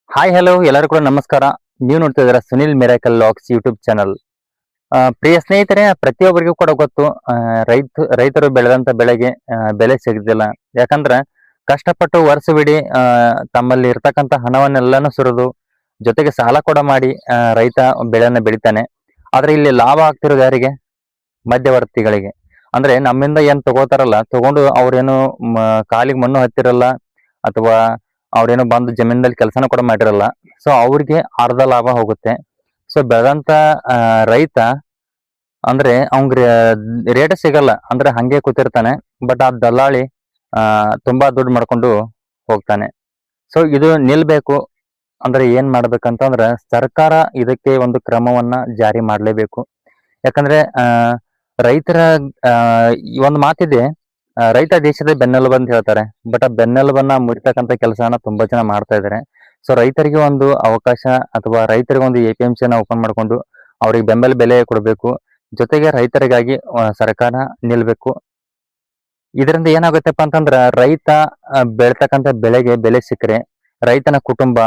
Hi hello ಎಲ್ಲರೂ ಕೂಡ ನಮಸ್ಕಾರ. ನೀವು ನೋಡ್ತಾ ಇದ್ದೀರಾ Sunil miracle locks YouTube channel. ಪ್ರಿಯ ಸ್ನೇಹಿತರೆ, ಪ್ರತಿಯೊಬ್ಬರಿಗೂ ಕೂಡ ಗೊತ್ತು, ರೈತರು ಬೆಳೆದಂತ ಬೆಳೆಗೆ ಬೆಲೆ ಸಿಗುದಿಲ್ಲ. ಯಾಕಂದ್ರೆ ಕಷ್ಟಪಟ್ಟು ವರ್ಷವಿಡೀ ತಮ್ಮಲ್ಲಿ ಇರ್ತಕ್ಕಂಥ ಹಣವನ್ನೆಲ್ಲಾನು ಸುರಿದು ಜೊತೆಗೆ ಸಾಲ ಕೂಡ ಮಾಡಿ ರೈತ ಬೆಳೆಯನ್ನ ಬೆಳಿತಾನೆ. ಆದ್ರೆ ಇಲ್ಲಿ ಲಾಭ ಆಗ್ತಿರೋದು ಯಾರಿಗೆ? ಮಧ್ಯವರ್ತಿಗಳಿಗೆ. ಅಂದ್ರೆ ನಮ್ಮಿಂದ ಏನ್ ತಗೋತಾರಲ್ಲ, ತಗೊಂಡು ಅವ್ರೇನು ಕಾಲಿಗೆ ಮಣ್ಣು ಹತ್ತಿರಲ್ಲ, ಅಥವಾ ಅವ್ರೇನೋ ಬಂದು ಜಮೀನಲ್ಲಿ ಕೆಲಸನ ಕೂಡ ಮಾಡಿರಲ್ಲ. ಸೊ ಅವ್ರಿಗೆ ಅರ್ಧ ಲಾಭ ಹೋಗುತ್ತೆ. ಸೊ ಬೆಳೆದಂತ ರೈತ ಅಂದ್ರೆ ಅವಂಗ ರೇಟ್ ಸಿಗಲ್ಲ, ಅಂದ್ರೆ ಹಂಗೆ ಕೂತಿರ್ತಾನೆ. ಬಟ್ ಆ ದಲ್ಲಾಳಿ ತುಂಬಾ ದುಡ್ಡು ಮಾಡ್ಕೊಂಡು ಹೋಗ್ತಾನೆ. ಸೊ ಇದು ನಿಲ್ಬೇಕು ಅಂದ್ರೆ ಏನ್ ಮಾಡ್ಬೇಕಂತಂದ್ರ ಸರ್ಕಾರ ಇದಕ್ಕೆ ಒಂದು ಕ್ರಮವನ್ನ ಜಾರಿ ಮಾಡ್ಲೇಬೇಕು. ಯಾಕಂದ್ರೆ ರೈತರ ಈ ಒಂದು ಮಾತಿದೆ, ರೈತ ದೇಶದ ಬೆನ್ನೆಲುಬು ಅಂತ ಹೇಳ್ತಾರೆ. ಬಟ್ ಆ ಬೆನ್ನೆಲುಬನ್ನ ಮುರಿತಕ್ಕಂತ ಕೆಲಸನ ತುಂಬಾ ಜನ ಮಾಡ್ತಾ ಇದ್ದಾರೆ. ಸೊ ರೈತರಿಗೆ ಒಂದು ಅವಕಾಶ, ಅಥವಾ ರೈತರಿಗೆ ಒಂದು APMC ಓಪನ್ ಮಾಡ್ಕೊಂಡು ಅವ್ರಿಗೆ ಬೆಂಬಲ ಬೆಲೆ ಕೊಡಬೇಕು. ಜೊತೆಗೆ ರೈತರಿಗಾಗಿ ಸರ್ಕಾರ ನಿಲ್ಬೇಕು. ಇದರಿಂದ ಏನಾಗುತ್ತಪ್ಪ ಅಂತಂದ್ರ ರೈತ ಬೆಳ್ತಕ್ಕಂತ ಬೆಳೆಗೆ ಬೆಲೆ ಸಿಕ್ಕರೆ ರೈತನ ಕುಟುಂಬ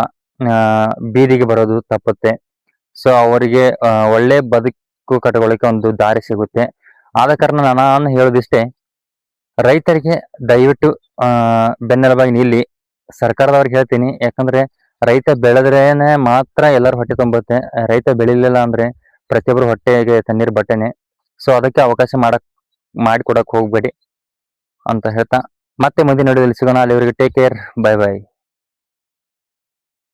ಬೀದಿಗೆ ಬರೋದು ತಪ್ಪುತ್ತೆ. ಸೊ ಅವರಿಗೆ ಒಳ್ಳೆ ಬದುಕು ಕಟ್ಕೊಳ್ಳಿಕ್ಕೆ ಒಂದು ದಾರಿ ಸಿಗುತ್ತೆ. ಆದ ಕಾರಣ ನಾನು ಹೇಳೋದಿಷ್ಟೇ, ರೈತರಿಗೆ ದಯವಿಟ್ಟು ಬೆನ್ನೆಲುಬಾಗಿ ನಿಲ್ಲಿ. ಸರ್ಕಾರದವ್ರಿಗೆ ಹೇಳ್ತೀನಿ, ಯಾಕಂದ್ರೆ ರೈತ ಬೆಳೆದ್ರೇನೆ ಮಾತ್ರ ಎಲ್ಲರ ಹೊಟ್ಟೆ ತುಂಬುತ್ತೆ. ರೈತ ಬೆಳಿಲಿಲ್ಲ ಅಂದ್ರೆ ಪ್ರತಿಯೊಬ್ಬರು ಹೊಟ್ಟೆಗೆ ತಣ್ಣೀರ್ ಬಟ್ಟೆನೆ. ಸೊ ಅದಕ್ಕೆ ಅವಕಾಶ ಮಾಡಿಕೊಡಕ್ ಹೋಗ್ಬೇಡಿ ಅಂತ ಹೇಳ್ತಾ, ಮತ್ತೆ ಮುಂದಿನ ವಿಡಿಯೋದಲ್ಲಿ ಸಿಗೋಣ. ಅಲ್ಲಿವರೆಗೆ ಟೇಕ್ ಕೇರ್, ಬೈ ಬೈ.